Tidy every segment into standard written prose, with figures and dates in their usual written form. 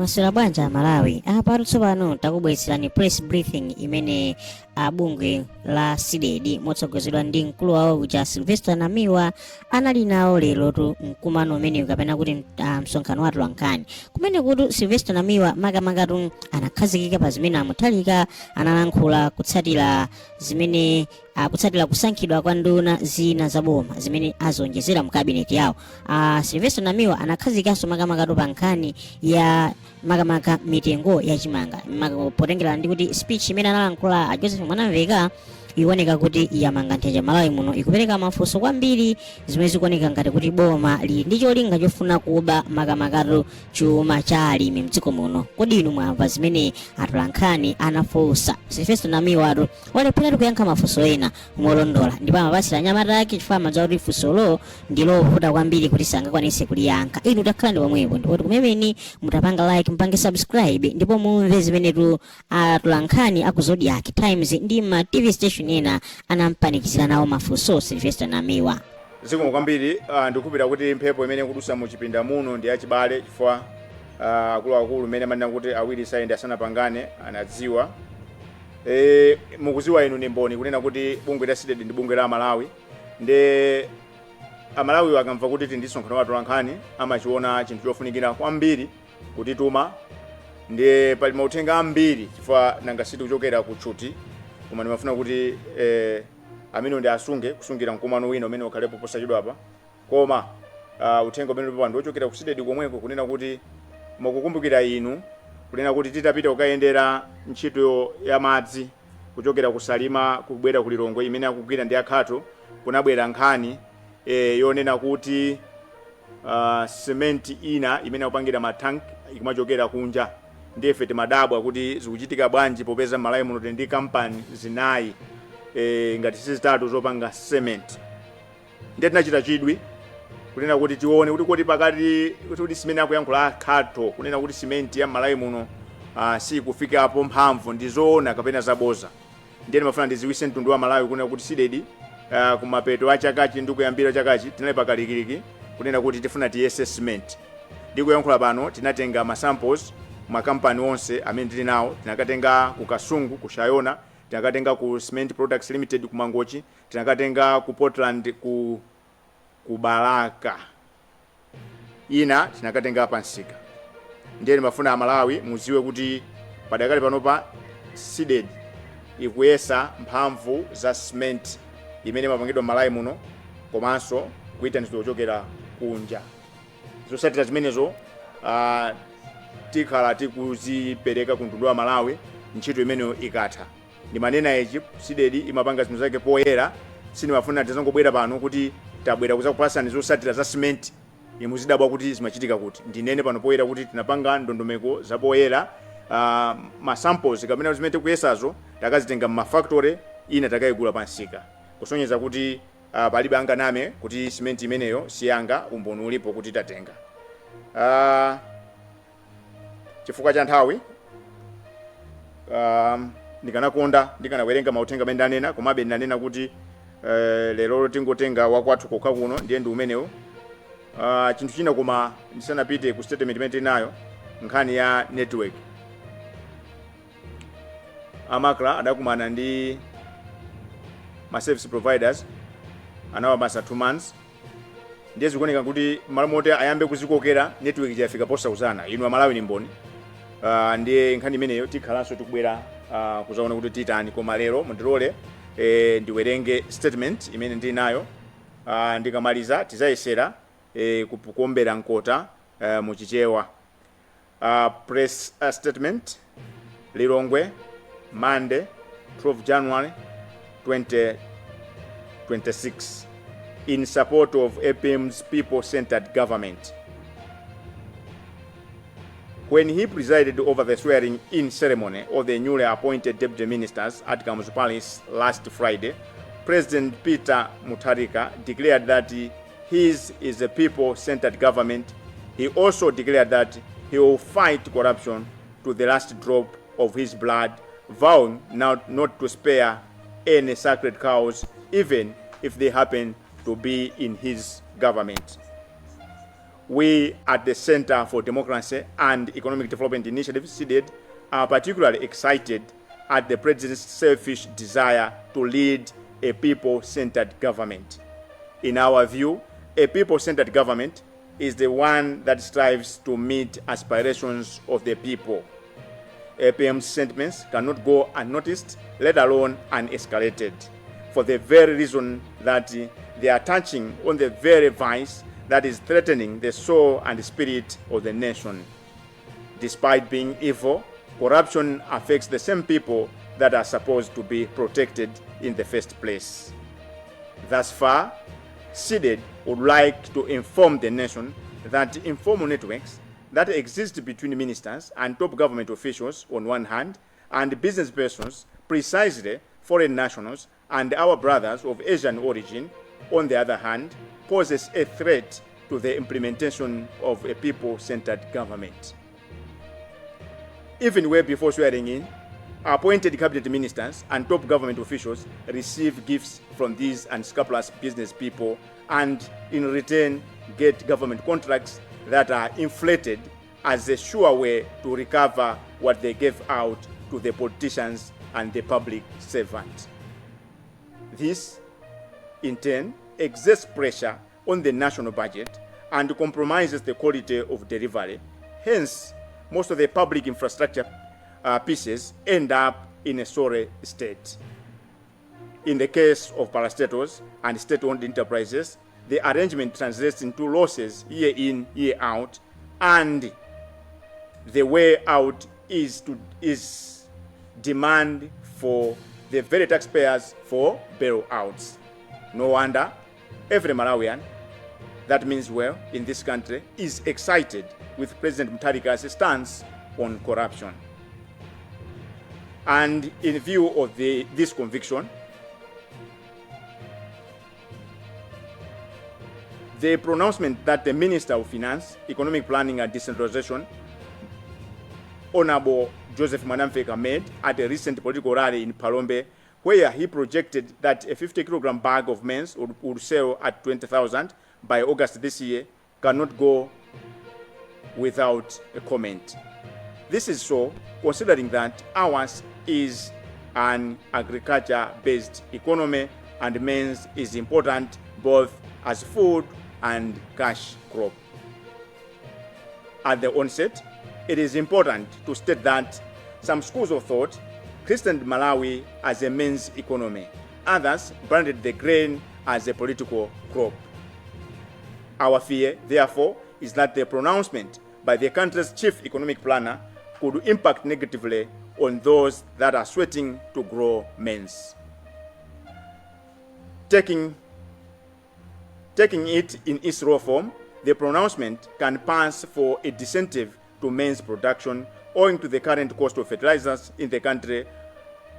Maswera bwanja Malawi apa tsopano takubweretserani press briefing imene bungwe la SIDED motsogozedwa ndi mkulu wawo uja Sylvester Namiwa anali nawo lero mkumano umene kapena kuti msonkhano wa atolankhani kumene kuti Sylvester Namiwa makamaka anakhazikika pa zimene amuthalika analankhula kutsatira zimene kutsatira kusankhidwa kwa nduna zina za boma zimene azonjezera mu kabineti yawo. Sylvester Namiwa anakhazikanso makamaka pa nkhani ya makamaka mitengo ya chimanga potengera ndi kuti speech imene analankhula a Joseph Mwanamveka ikuoneka kuti yamanga nthenje Malawi muno ikupereka mafunso kwambiri zimene zikuoneka ngati kuti boma lili ndi cholinga chofuna kuba makamaka chuma cha alimi mdziko muno. Kodi inu mwamva zimene atolankhani anafunsa? Sylvester Namiwa walephera kuyankha mafunso ena molondola ndipo amapasira anyamata ake chifukwa amadziwa kuti funsolo ndi lovuta kwambiri kuti sangakwanise kuliyankha. Inu takhalani pomwepo ndipo kumene mutapanga like mpange subscribe ndipo mumve zimene atolankhani aku Zodiac Times ndi ma TV station ena anampanikizira nawo mafunso Sylvester Namiwa. Zikomo kwambiri ndikupita kuti mphepo imene kudusa mu chipinda muno ndi yachibale chifukwa akuluakulu imene amanena kuti awiri sayende asanapangane anadziwa. Mukuziwa inu ni mboni kunena kuti bungwe la SIDED ndi bungwe la Malawi ndi Amalawi akamva kuti tindisonkhano wa atolankhani amachiona chinthu chofunikira kwambiri kuti tuma ndi pali mauthenga ambiri chifukwa nanga siti kuchokera kutchuti koma ndimafuna kuti amene ndi asunge kusungira mkumano wina umene ukhalepo posachedwa apa koma uthenga umene ulipo ndi ochokera ku SIDED komweko kunena kuti mukukumbukira inu kunena kuti titapita kukayendera ntchito ya madzi kuchokera kusalima kubwera ku Lilongwe imene akugwira ndi akhato kunabwera nkhani yonena kuti cement ina imene akupangira matank ikumachokera kunja ndife timadabwa kuti zikuchitika bwanji popeza Malawi muno ndi kampani zinayi ngati sizitatu zopanga cement. Ndiye tinachita chidwi kunena kuti tione kuti pakati kuti cement akuyankhula akhato kunena kuti cement ya Malawi muno si kufikapo mphamvu ndizoona kapena zaboza. Ndiye ndimafuna ndiziwise mtundu wa Malawi kunena kuti SIDED kumapeto a chakachi ndi kuyambira chakachi tinali pakalikiliki kunena kuti tifuna tiyese cement. Ndikuyankhula pano tinatenga ma samples makampani onse amene tili nawo, tinakatenga ku Kasungu ku Shayona, tinakatenga ku Cement Products Limited ku Mangochi, tinakatenga ku Portland ku Balaka, ina tinakatenga pa Nsika. Ndiye mafuna a Malawi muziwe kuti padakali panopa SIDED ikuyesa mphamvu za cement imene mapangidwa Malawi muno komanso kuyitanizwa kuchokera kunja. Zosatira zimenezo tikhala tikuzipereka ku mtundu wa Malawi ntchito imeneyo ikatha. Ndi manena ichi SIDED imapanga zinthu zake poyera, sinimafuna tizangobwera pano kuti tabwera kuzakupasani zosatira za cement imuzidabwa kuti zimachitika kuti. Ndinene pano poyera kuti tinapanga ndondomeko za poyera ma samples kamene zimene tikuyesazo takazitenga mu factory ina takayigula pa Nsika. Kusonyeza kuti palibe anganame kuti cement imeneyo siyanga umboni ulipo kuti tatenga. Chifukwa cha nthawi ndikanakonda ndikanawerenga mauthenga amene ndanena komabe ndanena kuti lero tingotenga wakwathu kokha kuno ndiye ndi umenewo. Chinthu china koma ndisanapite ku statement imene tinayo nkhani ya network. Amakla adakumana ndi ma service providers anawabasa 2 months ndiye zikuoneka kuti malo moti ayambe kuzikokera network yafika posauzana. Inu Malawi ni mboni. Ndiye nkhani imeneyo tikhalanso tikubwera kuzaona kuti titani koma lero mundilole ndiwerenge statement imene ndinayo ndikamaliza tizayesera kuombera nkota muchichewa. Press statement Lilongwe Monday 12 January 2026 in support of APM's people-centered government. When he presided over the swearing-in ceremony of the newly appointed deputy ministers at Kamuzu Palace last Friday, President Peter Mutharika declared that his is a people-centered government. He also declared that he will fight corruption to the last drop of his blood, vowing not to spare any sacred cows, even if they happen to be in his government. we at the Center for Democracy and Economic Development Initiative, CDED, are particularly excited at the President's selfish desire to lead a people-centered government. In our view, a people-centered government is the one that strives to meet aspirations of the people. APM's sentiments cannot go unnoticed, let alone unescalated, for the very reason that they are touching on the very vice that is threatening the soul and spirit of the nation. Despite being evil, corruption affects the same people that are supposed to be protected in the first place. Thus far, CDED would like to inform the nation that informal networks that exist between ministers and top government officials on one hand, and business persons, precisely foreign nationals and our brothers of Asian origin, on the other hand, poses a threat to the implementation of a people-centered government. Even way before swearing in, appointed cabinet ministers and top government officials receive gifts from these unscrupulous business people and in return get government contracts that are inflated as a sure way to recover what they gave out to the politicians and the public servants. This, in turn, exerts pressure on the national budget and compromises the quality of delivery. Hence, most of the public infrastructure pieces end up in a sorry state. In the case of parastatals and state-owned enterprises, the arrangement translates into losses year in, year out, and the way out is demand for the very taxpayers for bailouts. No wonder every Malawian that means well in this country is excited with President Mutharika's stance on corruption. And in view of this conviction, the pronouncement that the Minister of Finance, Economic Planning and Decentralization, Honorable Joseph Mwanamfeka, made at a recent political rally in Palombe, where he projected that a 50-kilogram bag of maize would sell at 20,000 by August this year, cannot go without a comment. This is so, considering that ours is an agriculture-based economy and maize is important both as food and cash crop. At the onset, it is important to state that some schools of thought christened Malawi as a maize economy. Others branded the grain as a political crop. Our fear, therefore, is that the pronouncement by the country's chief economic planner could impact negatively on those that are sweating to grow maize. Taking it in its raw form, the pronouncement can pass for a disincentive to maize production owing to the current cost of fertilizers in the country.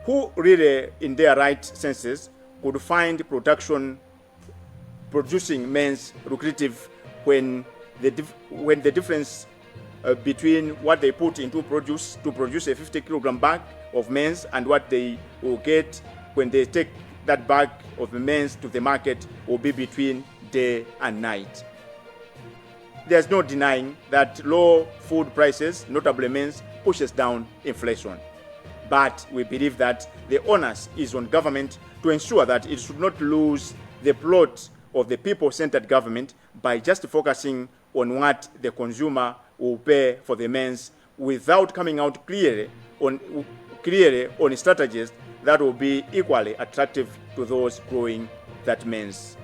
Who really, in their right senses, could find producing maize lucrative when the difference between what they put into produce to produce a 50-kilogram bag of maize and what they will get when they take that bag of maize to the market will be between day and night. There's no denying that low food prices, notably maize, pushes down inflation. But we believe that the onus is on government to ensure that it should not lose the plot of the people-centered government by just focusing on what the consumer will pay for the maize without coming out clearly on strategies that will be equally attractive to those growing that maize.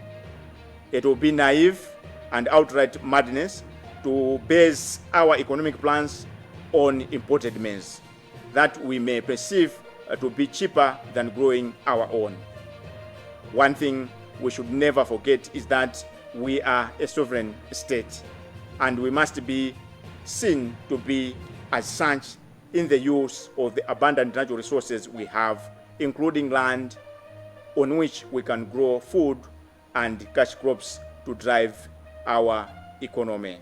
It will be naive and outright madness to base our economic plans on imported maize that we may perceive to be cheaper than growing our own. One thing we should never forget is that we are a sovereign state, and we must be seen to be as such in the use of the abundant natural resources we have, including land on which we can grow food and cash crops to drive our economy.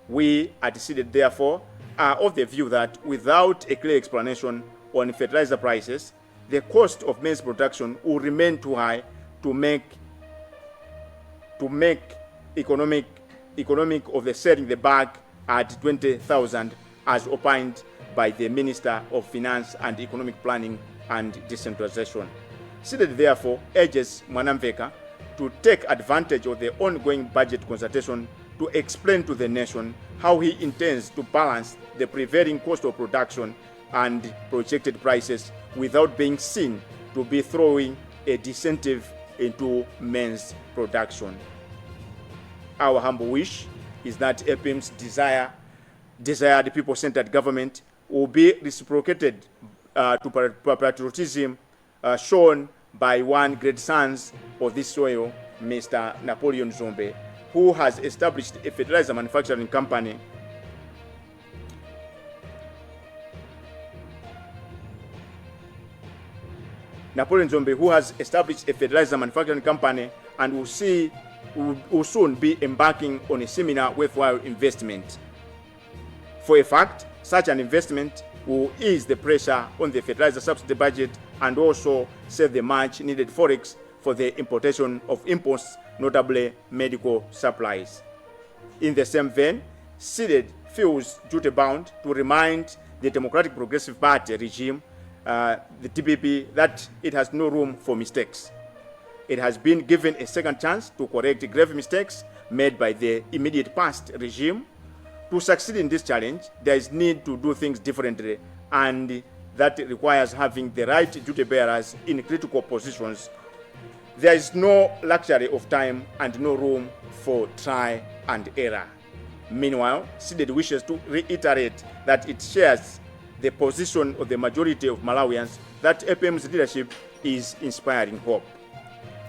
We at CDED, therefore, are of the view that without a clear explanation on fertilizer prices, the cost of maize production will remain too high to make economic economic of the selling the bag at 20,000 as opined by the Minister of Finance and Economic Planning and Decentralization. SEDED therefore urges Mwanamveka to take advantage of the ongoing budget consultation to explain to the nation how he intends to balance the prevailing cost of production and projected prices without being seen to be throwing a disincentive into men's production. Our humble wish is that APM's desired people-centered government will be reciprocated to patriotism shown by one great son of this soil, Mr. Napoleon Zombe, who has established a fertilizer manufacturing company and will soon be embarking on a similar worthwhile investment. For a fact, such an investment will ease the pressure on the fertilizer subsidy budget and also save the much needed forex for the importation of imports, notably medical supplies. In the same vein, SEDED feels duty-bound to remind the Democratic Progressive Party regime, the DPP, that it has no room for mistakes. It has been given a second chance to correct grave mistakes made by the immediate past regime. To succeed in this challenge, there is need to do things differently, and that requires having the right duty bearers in critical positions. There is no luxury of time and no room for try and error. Meanwhile, SEDED wishes to reiterate that it shares the position of the majority of Malawians that APM's leadership is inspiring hope.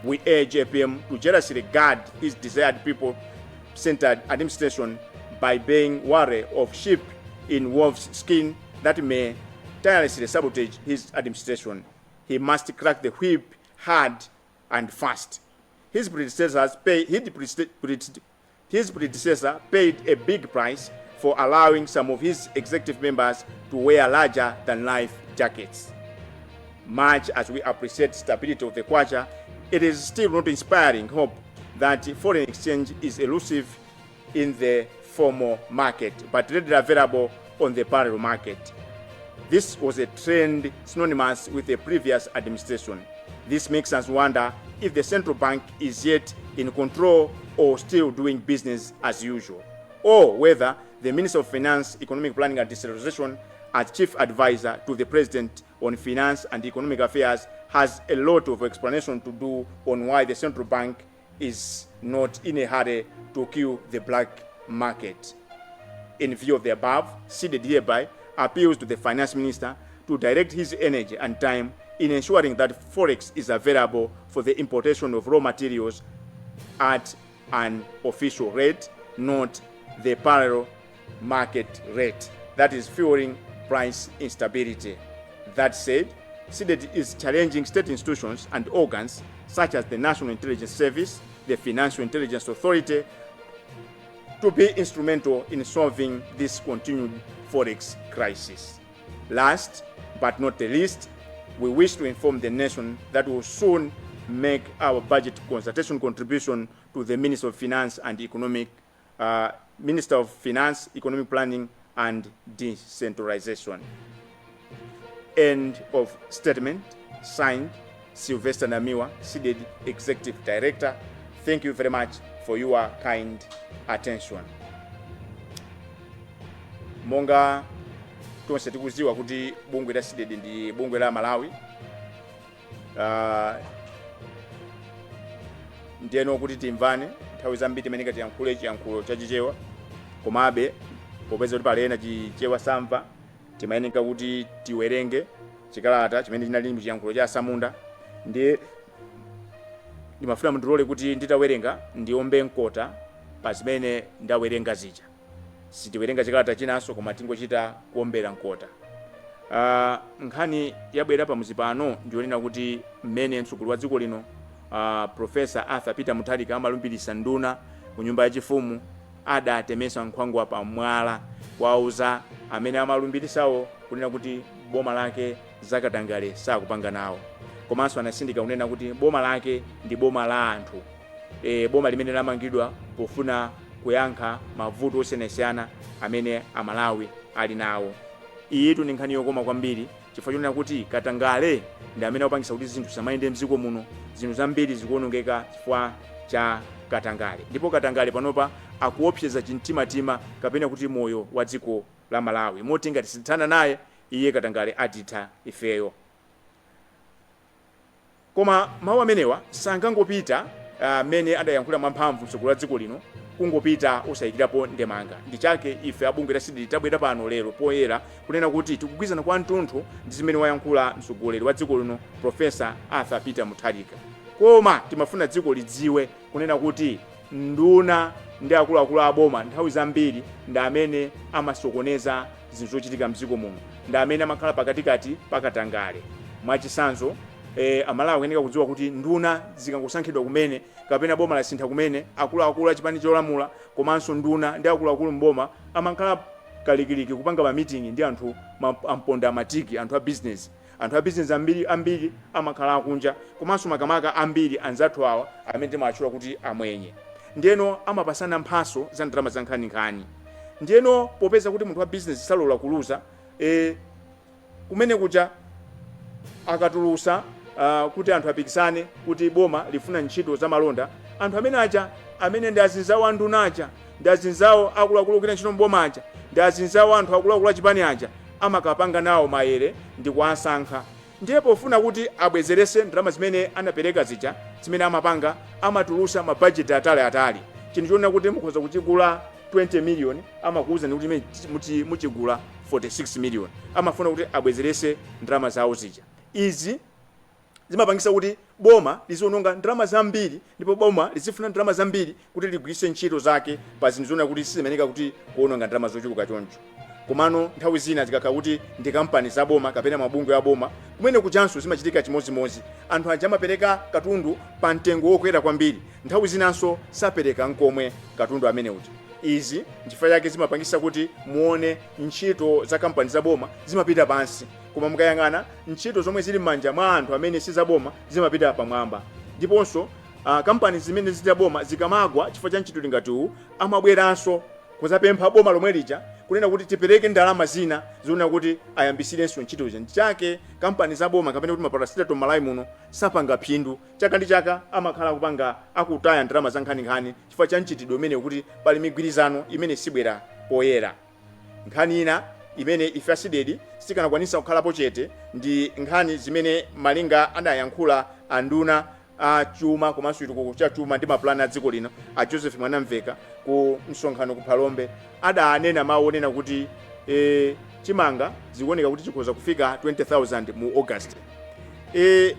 We urge APM to jealously guard his desired people-centered administration by being wary of sheep in wolf's skin that may tirelessly sabotage his administration. He must crack the whip hard and fast. His predecessor paid a big price for allowing some of his executive members to wear larger-than-life jackets. Much as we appreciate stability of the kwacha, it is still not inspiring hope that foreign exchange is elusive in the formal market, but readily available on the parallel market. This was a trend synonymous with the previous administration. This makes us wonder if the central bank is yet in control or still doing business as usual, or whether the Minister of Finance, Economic Planning and Decentralization, as Chief Advisor to the President on Finance and Economic Affairs, has a lot of explanation to do on why the central bank is not in a hurry to kill the black market. In view of the above, SEDED hereby appeals to the Finance Minister to direct his energy and time in ensuring that forex is available for the importation of raw materials at an official rate, not the parallel market rate that is fueling price instability. That said, SEDED is challenging state institutions and organs such as the National Intelligence Service, the Financial Intelligence Authority, to be instrumental in solving this continued forex crisis. Last but not the least, we wish to inform the nation that we will soon make our budget consultation contribution to the Minister of Finance and Economic Planning and Decentralization. End of statement. Signed, Sylvester Namiwa, SEDED Executive Director. Thank you very much for your kind attention. Monga tonse tikuziwa kuti bungwe la SEDED ndi bungwe la Malawi. Ndiyeno kuti timvane nthawi zambiri timeneka tiyankhule chiyankhulo chachichewa, komabe popeza kuti pali ena chichewa samva, timayeneka kuti tiwerenge chikalata chimene chinali mu chiyankhulo cha Samunda. Ndiye ndimafuna mundilole kuti nditawerenga ndiombe mkota pa zimene ndawerenga zija. Sitiwerenga chikalata chinanso koma tingochita kuombera mkota. Nkhani yabwera pamuzi pano ndionena kuti mmene mtsogoleri wa dziko lino Professor Arthur Peter Mutharika amalumbirisa nduna ku nyumba yachifumu adatemesa nkhwangwa pa mwala kwauza amene amalumbirisawo kunena kuti boma lake zakatangale sakupanga nawo. Komanso anasindika kunena kuti boma lake ndi boma la anthu, boma limene lamangidwa pofuna kuyankha mavuto osiyanasiyana amene Amalawi ali nawo. Iyitu ndi nkhani yokoma kwambiri chifukwa chonena kuti katangale ndi amene akupangisa kuti zinthu zisamayende mdziko muno, zinthu zambiri zikuonongeka chifukwa cha katangale. Ndipo katangale panopa akuopseza chimtimatima kapena kuti moyo wa dziko la Malawi, moti ngati sithana naye iye katangale atitha ifeyo. Koma mawu amenewa sangangopita amene adayankhula mwamphamvu mtsogolo la dziko lino kungopita osayikirapo ndemanga. Ndi chake ife abungwe la CDD tabwera pano lero poyera kunena kuti tikugwizana kwa mtunthu ndi zimene wayankhula mtsogoleri wa dziko lino Profesa Arthur Peter Mutharika. Koma timafuna dziko lidziwe kunena kuti nduna ndi akuluakulu aboma nthawi zambiri ndi amene amasokoneza zinthu zochitika mdziko muno, ndi amene amakhala pakatikati pakatangale. Mwachisanzo Amalawi akuyenera kudziwa kuti nduna zikangosankhidwa kumene kapena boma lasintha kumene, akuluakulu achipani cholamula komanso nduna ndi akuluakulu mboma amakhala kalikiliki kupanga ma meeting ndi anthu amponda matiki, anthu a business. Anthu a business ambiri amakhala akunja, komanso makamaka ambiri anzathu awa amene timatchula kuti amwenye. Ndiyeno amapasana mphaso za ndalama za nkhaninkhani. Ndiyeno popeza kuti munthu wa business salola kuluza, kumene kuja akatulusa kuti anthu apikisane kuti boma lifuna ntchito za malonda, anthu amene aja amene ndi azinzawo a nduna aja, ndi azinzawo akuluakulu kuita ntchito mboma aja, ndi azinzawo anthu akuluakulu achipani aja, amakapanga nawo maere ndi kuwasankha. Ndiye pofuna kuti abwezerese ndalama zimene anapereka zija, zimene amapanga, amatulusa mabudget atali. Chinthu chonena kuti mukhoza kuchigula 20 million, amakuwuzani kuti muchigula 46 million. Amafuna kuti abwezerese ndalama zawo zija. Izi zimapangisa kuti boma liziononga ndalama zambiri, ndipo boma lizifuna ndalama zambiri kuti ligwiritse ntchito zake pa zinthu zonena kuti sizimeneka kuti kuononga ndalama zochuluka choncho. Komano nthawi zina zikakhala kuti ndi kampani za boma kapena mabungwe a boma, kumene kujanso zimachitika chimozimozi. Anthu aja amapereka katundu pa mtengo wokwera kwambiri, nthawi zinanso sapereka nkomwe katundu amene uja. Izi njifukwa yake zimapangisa kuti muone ntchito za kampani za boma zimapita pansi, koma mukayang'ana ntchito zomwe zili m'manja mwa anthu amene si za boma zimapita pamwamba. Ndiponso kampani zimene zili za boma zikamagwa chifukwa cha ntchito ngati amabweranso kuzapempha boma lomwe lija kunena kuti tipereke ndalama zina zonena kuti ayambisirenso ntchito ija. Ndichake kampani za boma kapena kuti maparasitatu Malawi muno sapanga phindu, chaka ndi chaka amakhala kupanga akutaya ndalama za nkhaninkhani chifukwa cha ntchitidwe umene kuti pali migwirizano imene sibwera poyera. Nkhani ina imene ife CDD sikanakwanisa kukhalapo chete ndi nkhani zimene malinga adayankhula anduna a chuma komanso chitukuko cha chuma ndi mapulani a dziko lino a Joseph Mwanamveka ku msonkhano ku Phalombe. Adanena mawu onena kuti chimanga zikuoneka kuti chikhoza kufika 20,000 mu August.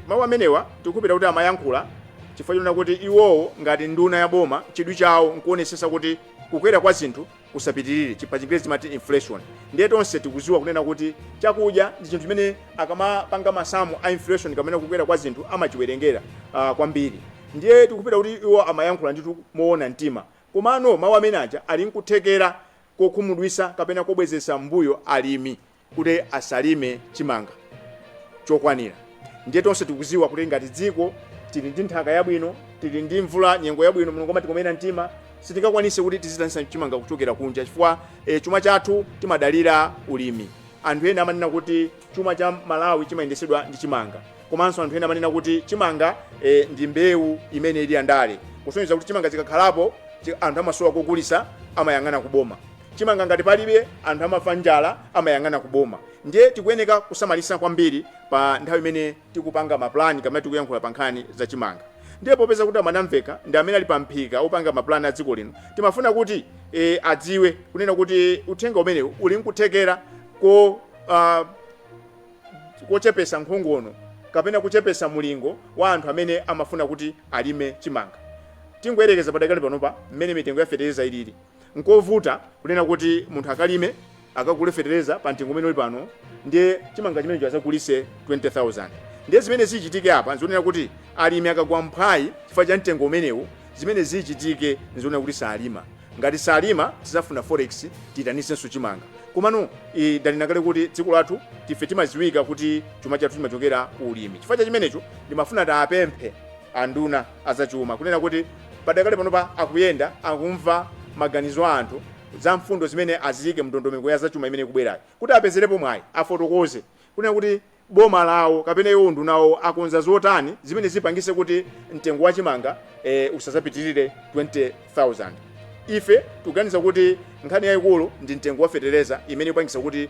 Mawu amenewa tikupita kuti amayankhula chifukwa chonena kuti iwowo ngati nduna ya boma chidwi chawo nkuonesesa kuti kukwera kwa zinthu kusapitirire, pa Chingerezi timati inflation. Ndiye tonse tikuziwa kunena kuti chakudya ndi chinthu chimene akamapanga masamu a inflation kamene kukwera kwa zinthu amachiwerengera kwambiri. Ndiye tikupita kuti iwo amayankhula nditu moona mtima. Komano mawu amene aja ali nkuthekera kokhumudwisa kapena kobwezesa mbuyo alimi kuti asalime chimanga chokwanira. Ndiye tonse tikuziwa kuti ngati dziko tili ndi nthaka yabwino, tili ndi mvula nyengo yabwino, Mulungu amatikomera mtima, sitingakwanise kuti tizitanisa chimanga kuchokera kunja chifukwa chuma chathu timadalira ulimi. Anthu ena amanena kuti chuma cha Malawi chimayendesedwa ndi chimanga, komanso anthu ena amanena kuti chimanga ndi mbewu imene ili andale, kusonyeza kuti chimanga chikakhalapo anthu amasowa kugulisa amayang'ana kuboma. Chimanga ngati palibe anthu amafa njala amayang'ana kuboma. Ndiye tikuyeneka kusamalisa kwambiri pa nthawi imene tikupanga maplani kamene tikuyankhula pa nkhani za chimanga. Ndiye popeza kuti Mwanamveka ndi amene ali pamphika opanga maplani a dziko lino, timafuna kuti adziwe kunena kuti uthenga umene uli nkuthekera kochepesa nkhongono kapena kuchepesa mulingo wa anthu amene amafuna kuti alime chimanga. Tingoyerekeza padakali panopa mmene mitengo ya fetereza ilili, nkovuta kunena kuti munthu akalime akagule fetereza pa mtengo umene uli pano, ndiye chimanga chimene chazagulise 20,000. Ndiye zimene zichitike apa nzionera kuti alimi akagwa mphwayi chifukwa cha mtengo umenewu, zimene zichitike nzionera kuti salima. Ngati salima tizafuna forex titanisenso chimanga. Komano dalina kale kuti dziko lathu tife timaziwika kuti chuma chathu chimachokera ku ulimi. Chifukwa cha chimenecho ndimafuna taapemphe anduna azachuma kunena kuti padakale panopa akuyenda akumva maganizo a anthu za mfundo zimene aziyike mndondomeko ya zachuma imene ikubwerayo kuti apezerepo mwayi afotokoze kunena kuti boma lawo kapena iwo ndunawo akonza zotani zimene zipangise kuti mtengo wa chimanga usazapitirire 20,000. Ife tuganiza kuti nkhani yayikulu ndi mtengo wa fetereza imene ipangisa kuti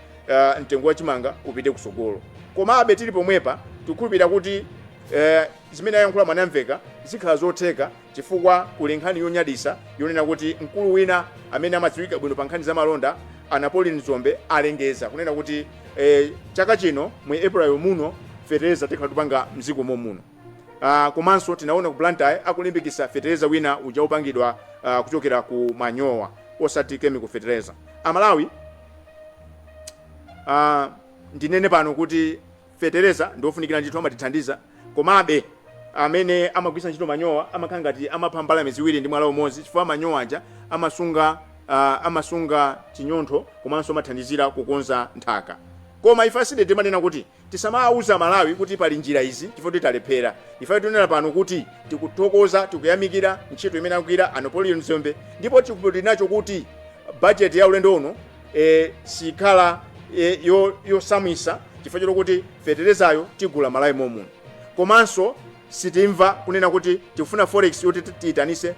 mtengo wa chimanga upite kusogolo. Komabe tili pomwepa tikhulupirira kuti zimene ayankhula mwanamveka zikhala zotheka chifukwa kuli nkhani yonyadisa yonena kuti mkulu wina amene amadziwika bwino pa nkhani za malonda Anapoli Nzombe alengeza kunena kuti chaka chino mu April muno fetereza tikhala tupanga mziko muno. Komanso tinaona ku Blantyre akulimbikisa fetereza wina uja upangidwa kuchokera ku manyowa osati chemical fertilizer. Amalawi ndinene pano kuti fetereza ndofunikira ntchito amatithandiza komabe amene amagwisa ntchito manyowa amakhala ngati amapambala miziwiri ndi mwala umodzi chifukwa manyowa aja amasunga chinyontho komanso amathandizira kukonza nthaka. Koma ife aside timanena kuti tisamauza Malawi kuti pali njira izi chifukwa titalephera. Ife tunena pano kuti tikuthokoza tikuyamikira ntchito imene akugwira Anapoli Nzombe ndipo tikupitinacho kuti budget ya ulendo uno sikhala yosamisa chifukwa chokuti feterezayo tigula Malawi muno. Komanso sitimva kunena kuti tikufuna forex yoti tiitanise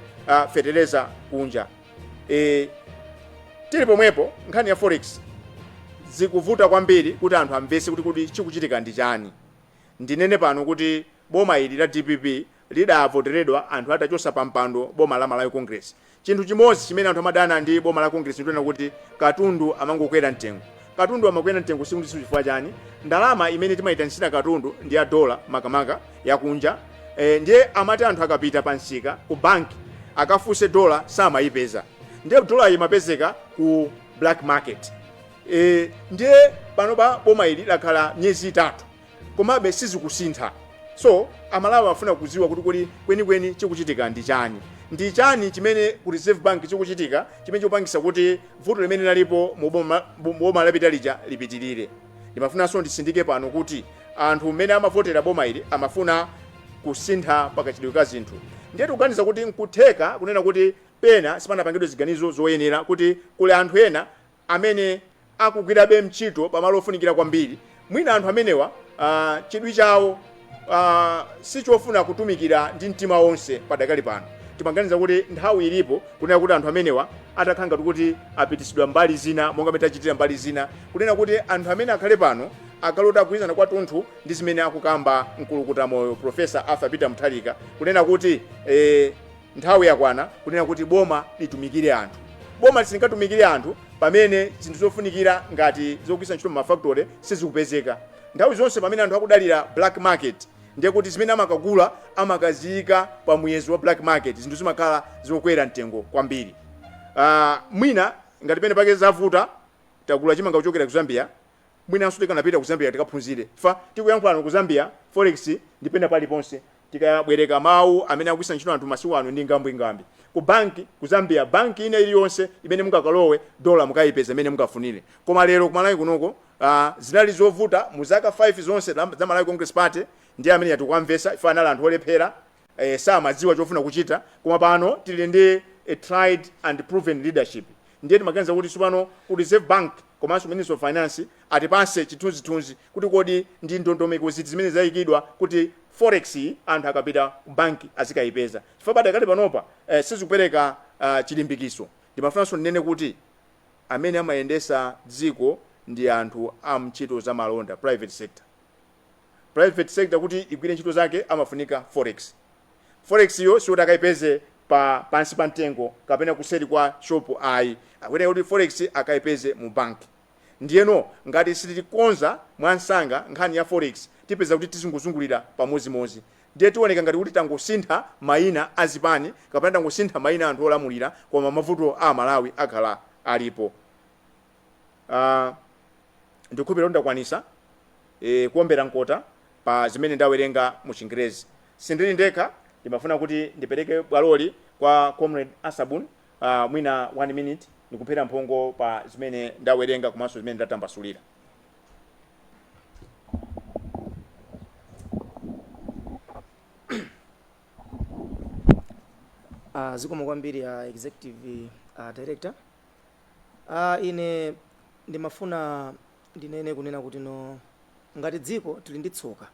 fetereza kunja. Tili pomwepo nkhani ya forex zikuvuta kwambiri kuti anthu amvese kuti chikuchitika ndi chani. Ndinene pano kuti boma ili la DPP lidavoteredwa anthu atachosa pampando boma la Malawi Congress. Chinthu chimodzi chimene anthu amadana ndi boma la Congress ndionena kuti katundu amangokwera mtengo. Katundu amakwera mtengo siku ndi siku chifukwa chani? Ndalama imene timayitanisira katundu ndi ya dola makamaka yakunja. Ndiye amati anthu akapita pansika ku banki akafuse dola samayipeza. Ndiye dola imapezeka ku black market. Ndiye panopa boma ili lakhala myezi 3 komabe sizikusintha. So Amalawi afuna kuziwa kuti kwenikweni chikuchitika ndi chani. Ndi chani chimene ku Reserve Bank chikuchitika chimene chikupangisa kuti vuto limene lalipo mu boma lapita lija lipitirire. Ndimafunanso ndisindike pano kuti anthu mmene amavotera boma ili amafuna kusintha pakachidwe ka zinthu. Ndiye tikuganiza kuti nkutheka kunena kuti pena sipanapangidwe ziganizo zoyenera kuti kule anthu ena amene akugwirabe mchito pamalo ofunikira kwambiri. Mwina anthu amenewa chidwi chawo sichofuna kutumikira ndi mtima wonse padakali pano. Timaganiza kuti nthawi ilipo kunena kuti anthu amenewa atakhanga kuti apitisidwa mbali zina monga metachitira mbali zina kunena kuti anthu amene akhale pano akalota kuizana kwa tunthu ndi zimene akukamba mkulukuta moyo Professor Arthur Peter Mutharika kunena kuti nthawi yakwana kunena kuti boma litumikire anthu. Boma lisingatumikire anthu pamene zinthu zofunikira ngati zokugwisa ntchito mafactory sizikupezeka. Nthawi zonse pamene anthu akudalira black market ndiye kuti zimene amakagula amakaziyika pa muyezo wa black market zinthu zimakhala zokwera mtengo kwambiri. Mwina ngati pene pake zavuta tagula chimanga kuchokera ku Zambia mwina anso tikanapita ku Zambia tikaphunzire. Fa tikuyankhula ku Zambia forex ndipenda pali ponse tikabwereka mawu amene akugwisa ntchito anthu masiku ano ndi ngambi. Ku banki ku Zambia banki ina iliyonse imene mungakalowe dola mukayipeza imene mungafunire. Koma lero ku Malawi kunoko zinali zovuta mu zaka 5 zonse za Malawi Congress Party ndiye amene yatukwamvesa ife anali anthu olephera samadziwa chofuna kuchita. Koma pano tili ndi a tried and proven leadership. Ndiye timaganiza kuti tsopano ku Reserve Bank komanso Ministry of Finance atipase chithunzithunzi kuti kodi ndi ndondomeko ziti zimene zayikidwa kuti forex anthu akapita ku banki azikayipeza. Chifukwa padakali panopa sizikupereka chilimbikiso. Ndimafunanso ndinene kuti amene amayendesa dziko ndi anthu amchito za malonda private sector. Private sector kuti igwire ntchito zake amafunika forex. Forex yo siwoti akayipeze pansi pa mtengo kapena kuseri kwa shop ayi. Akwene kuti forex akayipeze mu banki. Ndiyeno ngati sitikonza mwansanga nkhani ya forex tipeza kuti tizunguzungulira pamozimozi. Ndiye tioneka ngati kuti tangosintha mayina azipani kapena tangosintha mayina anthu olamulira koma mavuto a Malawi akhala alipo. Ndikupira ndakwanisa kuombera nkota pa zimene ndawerenga mu Chingerezi. Sindili ndekha ndimafuna kuti ndipereke bwaloli kwa Comrade Asabun mwina 1 minute ndikuphera mphongo pa zimene ndawerenga komanso zimene ndatambasulira. Zikomo kwambiri ya executive director. Ine ndimafuna ndinene kunena kuti no ngati dziko tili ndi tsoka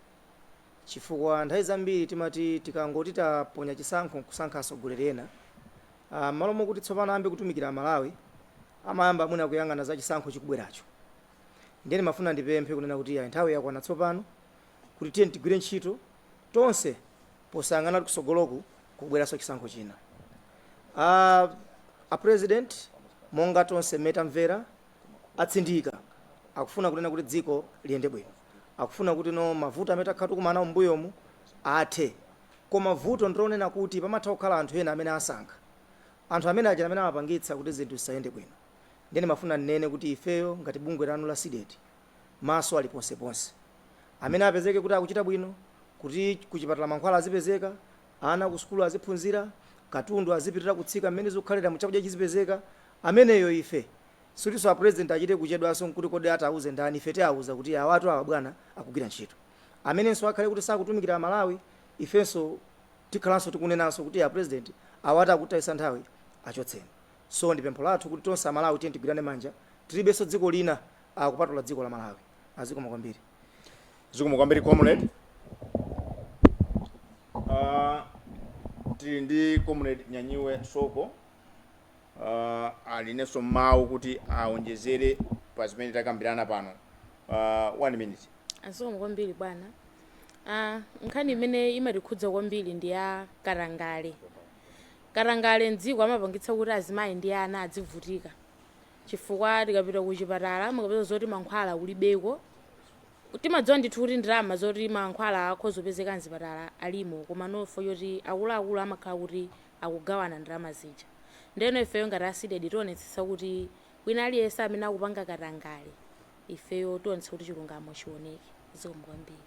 chifukwa nthawi zambiri timati tikangoti taponya chisankho kusankha atsogoleri ena malo mokuti tsopano ambe kutumikira Malawi amayamba mwina kuyang'ana za chisankho chikubweracho. Ndiye ndimafuna ndipemphe kunena kuti nthawi yakwana tsopano kuti tiye tigwire ntchito tonse posayang'ana kusogoloku kubweranso chisankho china. A president monga tonse metamvera atsindika akufuna kunena kuti dziko liyende bwino, akufuna kuti no mavuto amene takhatu kumana mbuyomu athe, koma vuto ndilonena kuti pamatha kukhala anthu ena amene asankha, anthu amene aja amene amapangitsa kuti zinthu zisayende bwino. Ndiye ndimafuna nnene kuti ifeyo ngati bungwe lanu la SIDED maso ali ponseponse, amene apezeke kuti akuchita bwino, kuti kuchipatala mankhwala azipezeka, ana ku sukulu aziphunzira, katundu azipitirira kutsika mmene zikukhalira muchakudya chizipezeka, ameneyo ife suliso a president achite kuchedwanso kuti kodi atauze ndani, ife tiauza kuti awatu awa bwana akugwira ntchito. Amenenso akhale kuti sakutumikira Malawi, ifenso tikhalanso tikunenanso kuti a president awati akutayisa nthawi achotseni. So ndi pempho lathu kuti tonse Malawi tiye tigwirane manja, tilibenso dziko lina akupatula dziko la Malawi. Azikoma kwambiri. Zikomo kwambiri comrade. Tili ndi comrade Nyanyiwe Soko alinenso mawu kuti aonjezere pa zimene takambirana pano. 1 minute. Azikoma kwambiri bwana. Nkhani imene imatikhudza kwambiri ndi ya Karangale. Karangale mdziko amapangitsa kuti azimayi ndi ana adzivutika, chifukwa tikapita kuchipatala mukapeza zoti mankhwala kulibeko. Timadziwa ndithu kuti ndalama zoti mankhwala akhozopezeka mzipatala alimo, koma nofo yoti akuluakulu amakhala kuti akugawana ndalama zija. Ndeno ifeyo ngati a SIDED tionetsetsa kuti wina aliyense amene akupanga Karangale ifeyo tionetsetsa kuti chilungamo chioneke. Zikomo kwambiri.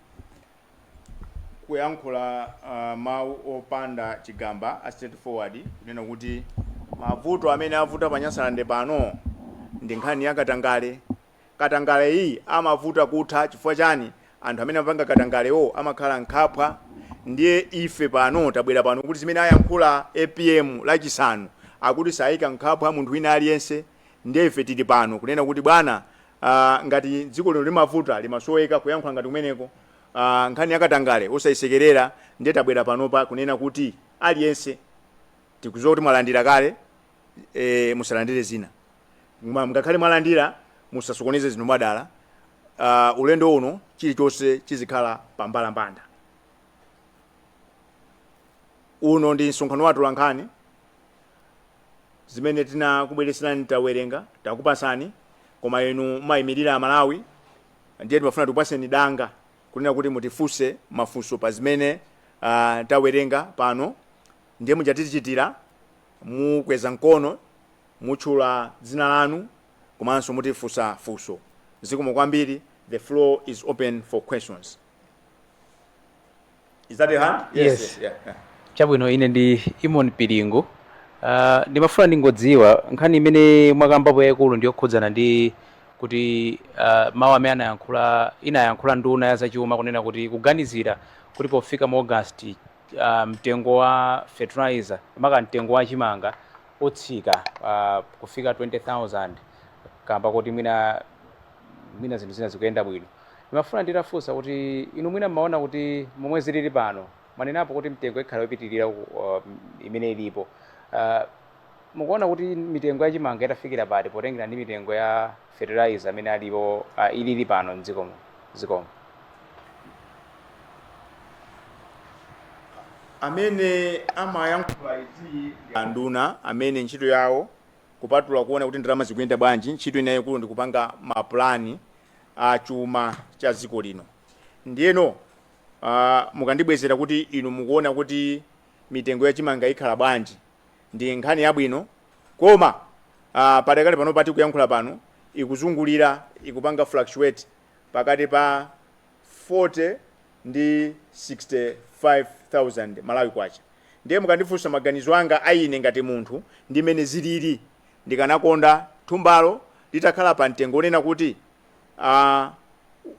Kuyankhula mawu opanda chigamba a straightforward kunena kuti mavuto amene avuta panyasalande pano ndi nkhani ya Katangale. Katangale iyi amavuta kutha chifukwa chani? Anthu amene amapanga Katangalewo amakhala nkhapwa. Ndiye ife pano tabwera pano kuti zimene ayankhula APM lachisanu akuti sayika nkhapwa munthu wina aliyense. Ndiye ife tili pano kunena kuti bwana ngati dziko lino limavuta limasoweka kuyankhula ngati kumeneko. Nkhani ya Katangale osayisekerera. Ndiye tabwera panopa kunena kuti aliyense tikudziwa kuti mwalandira kale, musalandire zina. Ngakhale mwalandira musasokoneze zinthu mwadala. Ulendo uno chilichonse chizikhala pambalambanda. Uno ndi msonkhano wathu wa nkhani zimene tinakubweretserani tawerenga takupasani, koma inu mayimirira Malawi. Ndiye timafuna tupaseni danga kunena kuti mutifunse mafunso pa zimene tawerenga pano. Ndiye muchatichitira mukweza mkono, mutchula dzina lanu, komanso mutifunsa funso. Zikomo kwambiri. The floor is open for questions. Is that a hand? Yes. Yeah. Chabwino, ine ndi Imon Pilingo. Ndimafuna ndingodziwa nkhani imene mwakambapo yaikulu ndiyokhudzana ndi kuti mawu amene inayankhula nduna ya zachuma kunena kuti kuganizira kuti pofika mu August mtengo wa fertilizer maka mtengo wa chimanga otsika kufika 20,000 kamba kuti mwina zinthu zina zikuyenda bwino. Ndimafuna nditafunsa kuti inu mwina mmaona kuti momwe zilili pano manenapo kuti mtengo ikhala yopitirira imene ilipo. Mukuona kuti mitengo ya chimanga itafikira pati potengera ndi mitengo ya fertilizer amene alipo ilili pano mdzikomo. Zikomo. Amene amayankhula izi anduna amene ntchito yawo kupatula kuona kuti ndalama zikuyenda bwanji, ntchito ina yayikulu ndi kupanga maplani a chuma cha dziko lino. Ndiyeno mukandibwezera kuti inu mukuona kuti mitengo ya chimanga ikhala bwanji, ndi nkhani yabwino, koma padakali pano pati kuyankhula pano ikuzungulira ikupanga fluctuate pakati pa 40 ndi 65,000 Malawi kwacha. Ndiye mukandifunsa maganizo anga aine ngati munthu ndi mene zilili, ndikanakonda thumbalo litakhala pa mtengo onena kuti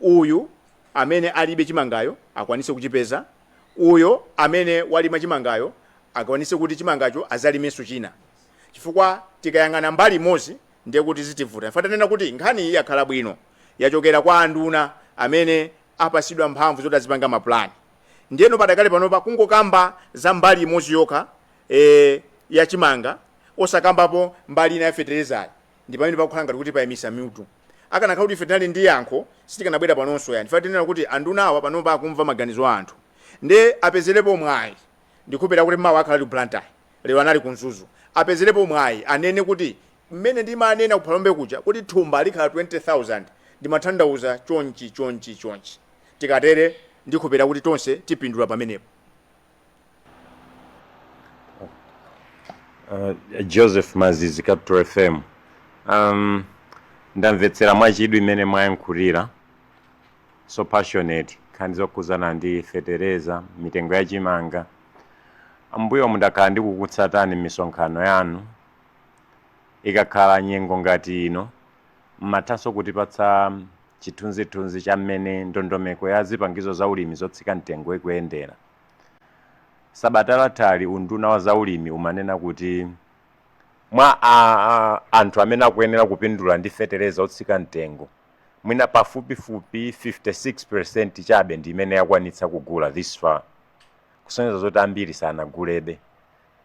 uyu amene alibe chimangayo akwanise kuchipeza, uyo amene walima chimangayo akwanise kuti chimangacho azalimenso china. chifukwa tikayang'ana mbali imodzi ndiye kuti zitivuta. Fatanena kuti nkhani iyi yakhala bwino yachokera kwa anduna amene apasidwa mphamvu zoti azipanga mapulani. Ndiyeno padakale panopa kungokamba za mbali imodzi yokha ya chimanga osakambapo mbali ina ya fertilizer ndi pamene pakukhala ngati kuti payimisa mitu. Akanakhala kuti fertilizer ndi yankho sitikanabwera panonso yani. Fatanena kuti anduna awa panopa akumva maganizo a anthu ndi apezerepo mwayi ndikupera kuti mawa akhala kuplantayi lero anali kunzuzu apezerepo mwayi anene kuti mmene ndimanena kuphalombe kuja kuti thumba likhala 20,000 ndimatanthauza chonchi tikatere ndikupera kuti tonse tipindula pamenepo. Joseph Mazizi, Capital FM. Ndamvetsera mwachidwi imene mwayankhulira so passionate nkhani zokhudzana ndi fertilizer, mitengo ya chimanga. Ambuyo mundakhala ndikukutsatani misonkhano yanu ikakhala nyengo ngati ino mmathanso kutipatsa chithunzithunzi cha mmene ndondomeko ya zipangizo za ulimi zotsika mtengo ikuyendera. Sabata latali unduna wa za ulimi umanena kuti mwa anthu amene akuyenera kupindula ndi fertilizer otsika mtengo mwina pafupifupi 56% chabe ndi imene yakwanitsa kugula this far, kusonyeza zoti ambiri sanagulebe.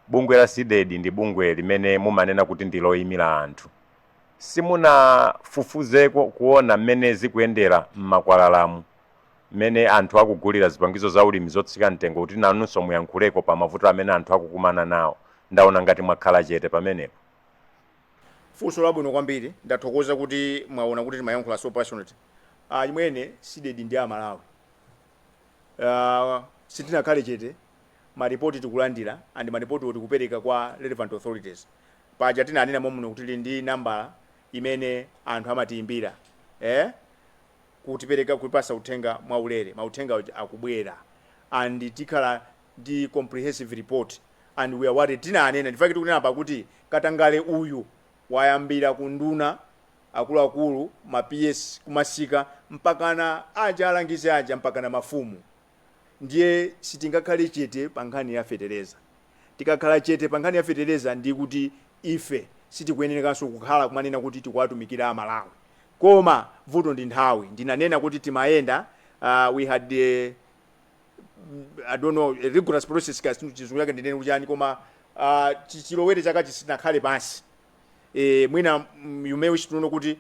Bungwe la SIDED ndi bungwe limene mumanena kuti ndi loyimira anthu. Simunafufuzeko kuona mmene zikuyendera m'makwalalamu mmene anthu akugulira zipangizo za ulimi zotsika mtengo kuti nanunso muyankhuleko pa mavuto amene anthu akukumana nawo? Ndaona ngati mwakhala chete pamenepo. Funso labwino kwambiri, ndathokoza kuti mwaona kuti timayankhula so passionate. Imwene SIDED ndi Amalawi. Sitinakhale chete, maripoti tikulandira and maripoti tikupereka kwa relevant authorities. Paja tinanena momwe kuti ndi nambala imene anthu amatiimbira kutipereka kupasa uthenga mwaulere, mauthenga akubwera and tikhala ndi comprehensive report and we are worried. Tinanena ndifake tikunena pa kuti katangale uyu wayambira kunduna akuluakulu ma PS kumasika mpakana aja alangizi aja mpakana mafumu. Ndiye sitingakhale chete pa nkhani ya fertilizer. Tikakhala chete pa nkhani ya fertilizer ndi kuti ife sitikuyenerekanso kukhala kumanena kuti tikuwatumikira Amalawi. Koma vuto ndi nthawi. Ndinanena kuti timayenda we had I don't know a rigorous process kasi chizungu yake ndinene kujani koma chilowere chaka chisinakhale pansi. Mwina you may wish to know kuti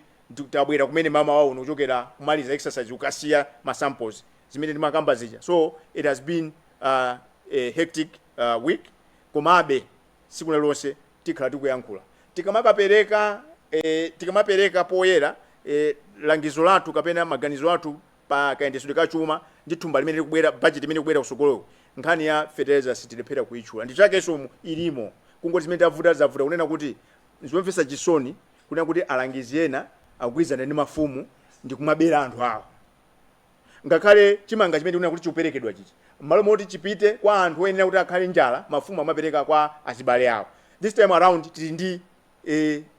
tabwera kumene mama wawo nochokera kumaliza exercise ukasiya ma samples zimene ndimakamba zija. So it has been a hectic week. Komabe siku lonse tikhala tikuyankhula. Tikamapereka poyera langizo lathu kapena maganizo athu pa kayendetsedwe ka chuma ndi thumba limene likubwera budget imene ikubwera kusogoloko. Nkhani ya fertilizer sitilephera kuichula. Ndi chakenso ilimo kungoti zimene zavuta kunena kuti nzomvetsa chisoni kunena kuti alangizi ena akugwirizana ndi mafumu ndi kumabera anthu awo. Ngakhale chimanga chimene kunena kuti chikuperekedwa chichi m'malo moti chipite kwa anthu oyenera kuti akhale njala, mafumu amapereka kwa azibale awo. This time around tili ndi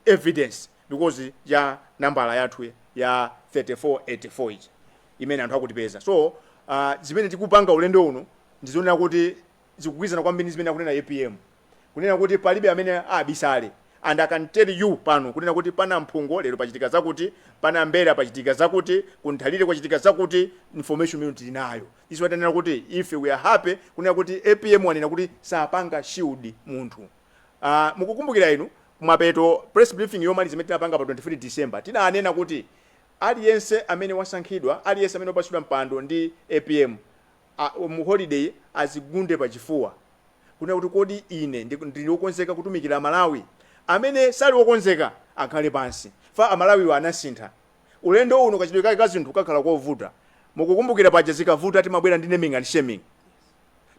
evidence because ya nambala yathu ya 3484 ichi imene anthu akutipeza. So zimene tikupanga ulendo uno ndizonena kuti zikugwirizana kwambiri zimene akunena APM kunena kuti palibe amene abisale. And I can tell you pano kunena kuti pana mphungo lero pachitika zakuti, pana mbera pachitika zakuti, kunthalire kwachitika zakuti, information imene tilinayo. This what anena kuti if we are happy kunena kuti APM wanena kuti sapanga shield munthu. Mukukumbukira inu kumapeto press briefing yomaliza imene tinapanga pa 23 December tinanena kuti aliyense amene wasankhidwa, aliyense amene opatsidwa mpando ndi APM mu holiday azigunde pachifuwa. Kunena kuti kodi ine ndili wokonzeka kutumikira Malawi, amene sali wokonzeka akhale pansi. Fa Amalawi anasintha. Ulendo uno kachidwe kake kazinthu kakhala kovuta. Mukukumbukira paja zikavuta timabwera ndi naming and shaming.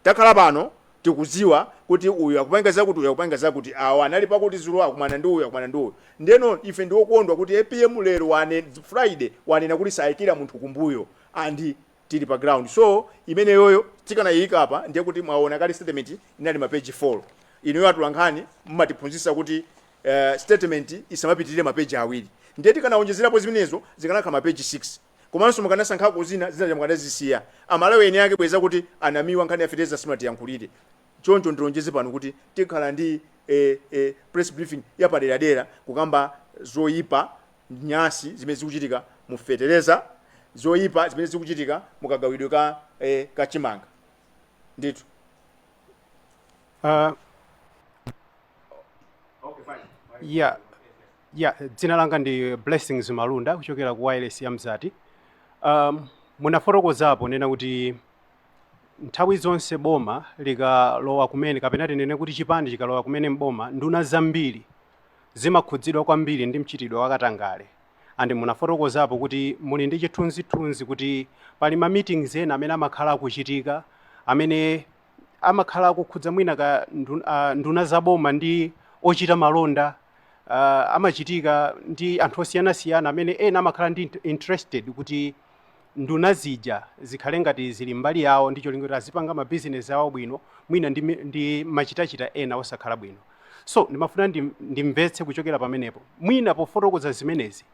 Takhala pano tikuziwa kuti uyu akupanga zakuti, uyu akupanga zakuti, awa anali pakuti zulu akumana ndi uyu akumana ndi uyu. Ndeno ife ndi okondwa kuti APM lero Friday wanena kuti sayikira munthu kumbuyo and tili pa ground. So imene yoyo tikanayika apa ndiye kuti mwaona kali statement inali mapeji 4. Ino atulankhani mmatiphunzitsa kuti statement isamapitirire mapeji awiri. Ndiye tikanaonjezerapo zimenezo zikanakhala mapeji 6. Komanso mukanasankhako zina zinaja mukanazisiya. Amalawi ene yake bweza kuti anamiwa nkhani ya fertilizer simati yankhulire. choncho ndilonjeze pano kuti tikhala ndi press briefing yapaderadera kukamba zoyipa nyasi zimene zikuchitika mu fetereza, zoyipa zimene zikuchitika mukagawidwe ka chimanga ndithu. Dzina langa ndi Blessings Malunda kuchokera ku wireless ya Mzati. Munafotokozapo nena kuti nthawi zonse boma likalowa kumene kapena tinene kuti chipande chikalowa kumene mboma nduna zambiri zimakhudzidwa kwambiri ndi mchitidwe wakatangale. Andi munafotokozapo kuti muli ndi chithunzithunzi kuti pali ma meetings ena amene amakhala akuchitika amene amakhala akukhudza mwina ka nduna za boma ndi ochita malonda amachitika ndi anthu osiyanasiyana amene ena amakhala ndi interested kuti nduna zija zikhale ngati zili mbali yawo ndi cholinga kuti azipanga ma business awo bwino mwina ndi machitachita ena osakhala bwino. So ndimafuna ndimvetse kuchokera pamenepo mwina pofotokoza zimenezi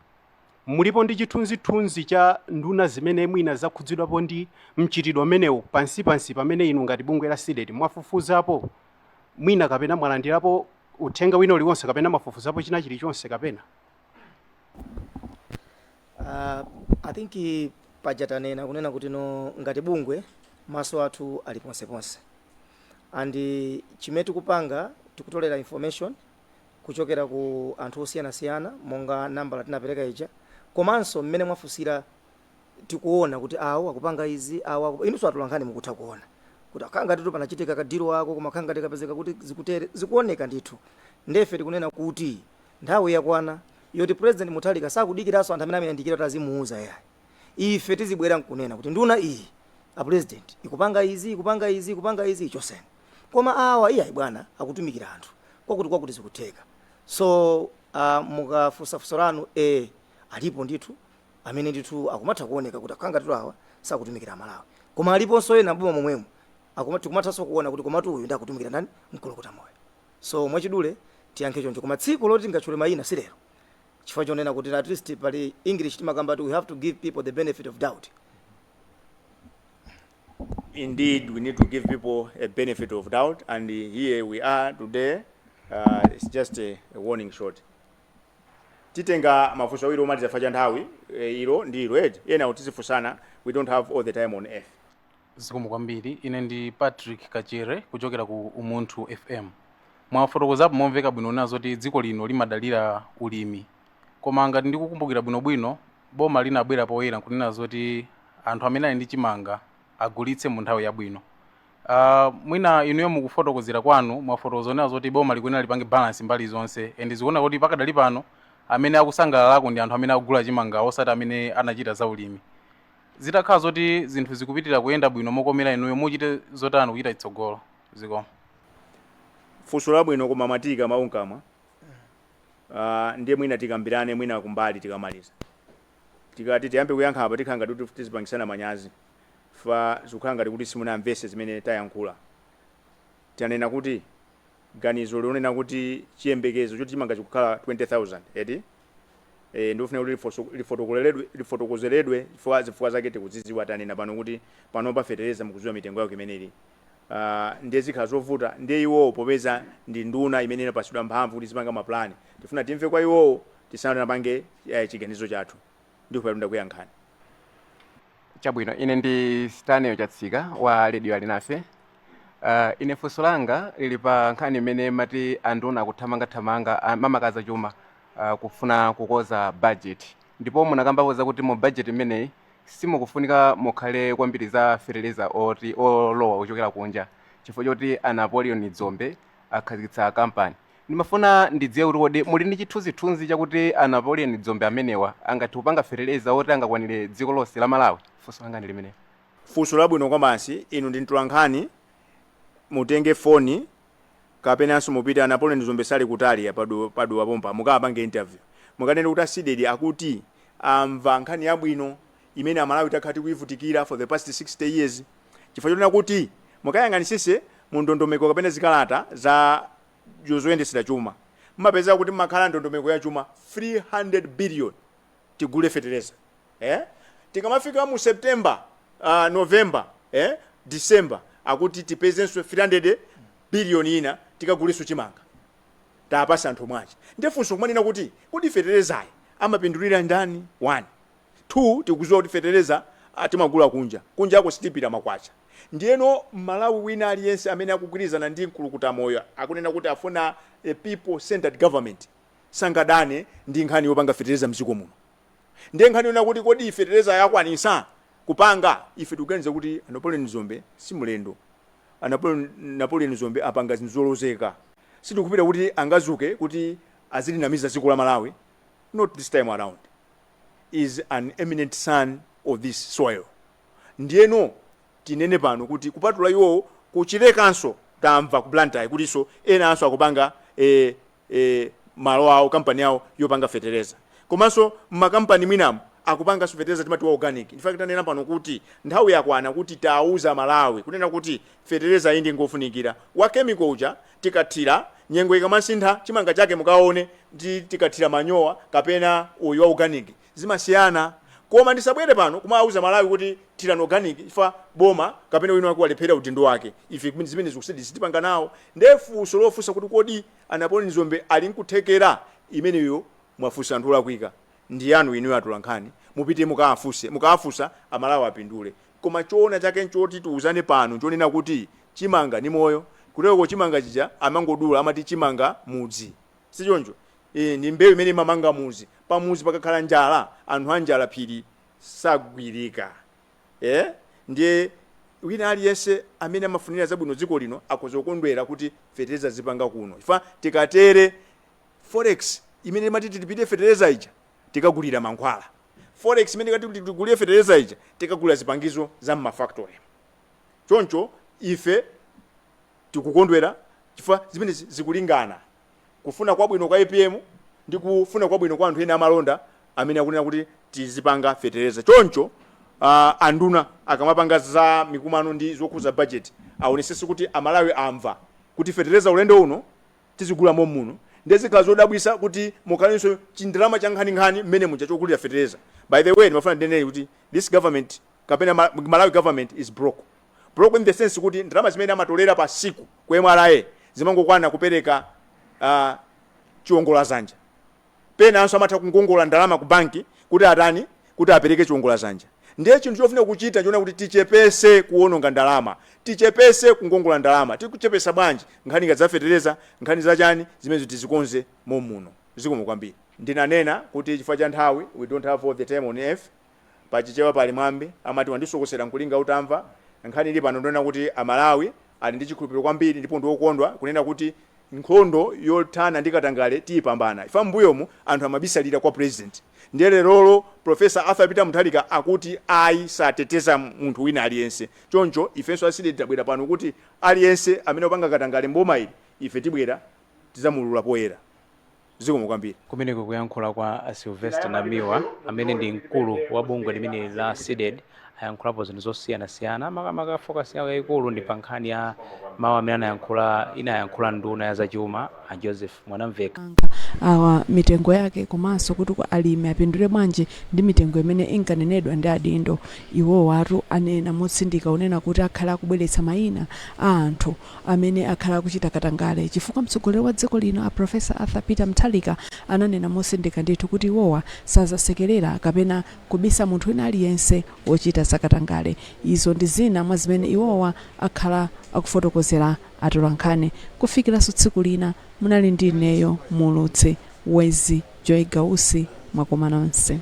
mulipo ndi chithunzithunzi cha nduna zimene mwina zakhudzidwapo ndi mchitidwe umenewu pansi pamene inu ngati bungwe la SIDET mwafufuzapo mwina kapena mwalandirapo uthenga wina uliwonse kapena mwafufuzapo china chilichonse kapena? I think pajatanena kunena kuti no ngati bungwe maso athu ali ponseponse and chimene tikupanga tikutolera information kuchokera ku anthu osiyanasiyana monga namba tinapereka ija komanso mmene mwafusira tikuona kuti awo akupanga izi awo inunso atulankhani mukutha kuona kuti akanga tito panachitika kadiro wako koma akanga tikapezeka kuti zikutere zikuoneka ndithu ndefe tikunena kuti nthawi yakwana yoti president Mutharika sakudikiranso anthu amene amayandikira tazimuuza yayi ife tizibwera nkunena kuti nduna iyi a president ikupanga izi ichosene koma awa iyayi bwana akutumikira anthu kwakuti zikutheka. So mukafusafusa lanu alipo ndithu amene ndithu akumatha kuoneka kuti akanga tito awa sakutumikira Malawi koma aliponso ena boma momwemo tikumathanso kuona kuti komatu uyu ndakutumikira ndani mkolokota moyo. So mwachidule tiyankhe choncho koma tsiku loti tingachule mayina silero chifukwa chonena kuti at least pali English timakamba we have to give people the benefit of doubt. Indeed, we need to give people a benefit of doubt, and here we are today. It's just a warning shot. Titenga mafuso wiro mati zafaja nthawi ilo ndilo ena utisifusana, we don't have all the time on earth. Zikomo kwambiri. Ine ndi Patrick Kachere kuchokera ku Umunthu FM. Mwafotokozapo momveka bwino nazo kuti dziko lino limadalira ulimi. Koma ngati ndikukumbukira bwinobwino boma linabwera poyera kunena zoti anthu amene ali ndi chimanga agulitse mu nthawi yabwino. Mwina inuyo mukufotokozera kwanu mwafotokozana zoti boma likunena lipange balance mbali zonse and zikuona kuti pakadali pano amene akusangalalako ndi anthu amene akugula chimanga osati amene anachita za ulimi. Zitakhala zoti zinthu zikupitira kuyenda bwino mokomera inuyo muchite zotani kuchita itsogolo zikomo. Funso labwino koma matika maunkamwa. Ndiye mwina tikambirane mwina kumbali tikamaliza. Tikati tiyambe kuyankha apa tikhanga kuti tizipangisana manyazi. Fa zikukhanga kuti simunamvese zimene tayankhula. Tanena kuti ganizo lonena kuti chiyembekezo choti chimanga chikukhala 20,000 eti ndofuna kuti lifotokozeredwe zifukwa zake tikudzidziwa tanena pano kuti pano pafetereza mukudziwa mitengo yako imene ili. Ndiye zikhala zovuta ndiye iwo popeza ndi nduna imene inapasidwa mphamvu kuti zipanga maplani tifuna timve kwa iwo tisanapange chiganizo chathu ndipo palunda kuyankhani. Chabwino, ine ndi Stanley Chatsika wa Radio Alinafe. Ine funso langa lili pa nkhani imene mati anduna kuthamanga mamakaza chuma kufuna kukoza budget. Ndipo munakambapo zakuti mu budget imeneyi simukufunika mukhale kwambiri za fertilizer oti olowa kuchokera kunja chifukwa choti a Napoleon Dzombe akhazikitsa kampani. Ndimafuna ndidziwe kuti kodi muli ndi chithunzithunzi chakuti a Napoleon Dzombe amenewa angathe kupanga fertilizer oti angakwanire dziko lonse la Malawi. Funso langa ndi limene. Funso labwino kwambiri inu ndi mtolankhani mutenge foni kapenanso mupita a Napoleon Dzombe sali kutali paduwa pompa mukapange interview mukanene kuti SIDET akuti amva nkhani yabwino imene Amalawi takhati kuivutikira for the past 60 years chifukwa chonena kuti mukayang'anisise mu ndondomeko kapena zikalata za zoyendesera chuma mmapeza kuti makhala ndondomeko ya chuma 300 billion tigule fertilizer tikamafika mu September November December akuti tipezenso 300 biliyoni ina tikaguliso chimanga tapasa anthu mwachi ndefunso kumanena kuti kodi feterezayi amapindulira ndani 1 2 tikuziwa kuti fetereza timagula kunja ako sitipita makwacha ndiyeno Malawi wina aliyense amene akugwirizana ndi mkulukuta moyo akunena kuti afuna a people centered government sangadane ndi nkhani yopanga fetereza mdziko muno ndiye nkhani yona kuti kodi fetereza yakwanisa kupanga ife tikuganiza kuti Napoleon Zombe simulendo Napoleon Zombe apanga zinthu zolozeka sitikupita kuti angazuke kuti azilinamiza dziko la Malawi not this time around is an eminent son of this soil ndiyeno tinene pano kuti kupatula iwo kuchilekanso tamva ku Blantyre kutinso ena anso akupanga malo awo kampani yawo yopanga fetereza komanso makampani mwinamu akupanga fetereza timati wa organic in fact tanena pano kuti nthawi yakwana kuti tauza Malawi kunena kuti fetereza iyi ndi ngofunikira wa chemical uja tikathira nyengo ikamasintha chimanga chake mukaone ndi tikathira manyowa kapena uyu wa organic zimasiyana koma ndisabwere pano kumauza Malawi kuti thirani organic ifa boma kapena wina wake walephera udindo wake ife zimene zikusedi sitipanga nawo ndefunso lofunsa kuti kodi Napoleon Zombe ali nkuthekera imeneyo mwafunsa anthu olakwika ndi yanu inu atolankhani mupite mukaafusa Amalawi apindule koma choona chake nchoti tiuzane pano chonena kuti chimanga ni moyo kuteko chimanga chija amangodula amati chimanga mudzi sichoncho ndi mbewu imene imamanga muzi pamuzi pakakhala njala anthu anjala phiri sagwirika ndiye wina aliyense amene amafunira zabwino dziko lino akhoza kukondwera kuti fetereza zipanga kuno ifa tikatere forex imene imati tipite fetereza ija tikagulira mankhwala forex imene ikati tigulire fetereza ija tikagulira zipangizo za mafactory choncho ife tikukondwera chifukwa zimene zikulingana kufuna kwabwino kwa APM ndi kufuna kwabwino kwa anthu ena amalonda amene akunena kuti tizipanga fetereza choncho anduna akamapanga za mikumano ndi zokhuza budget aonesese kuti Amalawi amva kuti fetereza ulendo uno tizigula muno ndezikhala zodabwisa kuti mukalinso chindalama cha nkhani mmene muja chokulira fetereza by the way ndimafuna ndinene kuti this government kapena Malawi government is broke in the sense kuti ndalama zimene amatolera pa siku kwa MRA zimangokwana kupereka chiwongolazanja pena anso amatha kungongola ndalama ku banki kuti atani kuti apereke chiwongolazanja ndiye chinthu chofuna kuchita ndiona kuti tichepese kuononga ndalama tichepese kungongola ndalama tikuchepesa bwanji nkhani za fetereza nkhani za chani zimene tizikonze muno zikomo kwambiri ndinanena kuti chifukwa cha nthawi we don't have all the time on earth pachichewa pali mwambi amati wandisokosera nkulinga utamva nkhani ili pano ndona kuti Amalawi ali ndi chikhulupiriro kwambiri ndipo ndiokondwa kunena kuti nkhondo yothana ndi katangale tiyipambana ifa mbuyomu anthu amabisalira kwa president ndiye lero Professor Arthur Peter Mutharika akuti ayi sateteza munthu wina aliyense choncho ifenso asile tabwera pano kuti aliyense amene opanga katangale mboma ili ife tibwera tizamulula poyera zikomo kwambiri kumeneko kuyankhula kwa Sylvester Namiwa amene ndi mkulu wa bungwe limene la SIDED ayankhulapo zinthu zosiyanasiyana makamaka focus yawo yayikulu ndi pa nkhani ya mawu amene inayankhula nduna ya zachuma a Joseph Mwanamveka awa mitengo yake komanso kuti alimi apindule bwanji ndi mitengo imene inkanenedwa ndi adindo iwo watu anena motsindika unena kuti akhala akubweretsa mayina a anthu amene akhala kuchita katangale chifukwa mtsogoleri wa dziko lino a Professor Arthur Peter Mutharika ananena motsindika ndithu kuti iwowa sazasekerera kapena kubisa munthu wina aliyense wochita zakatangale izo ndi zina mwa zimene iwowa akhala akufotokozera atolankhani kufikira tsiku lina munali ndi ineyo mulutsi Wezi Joy Gausi mwakomana onse.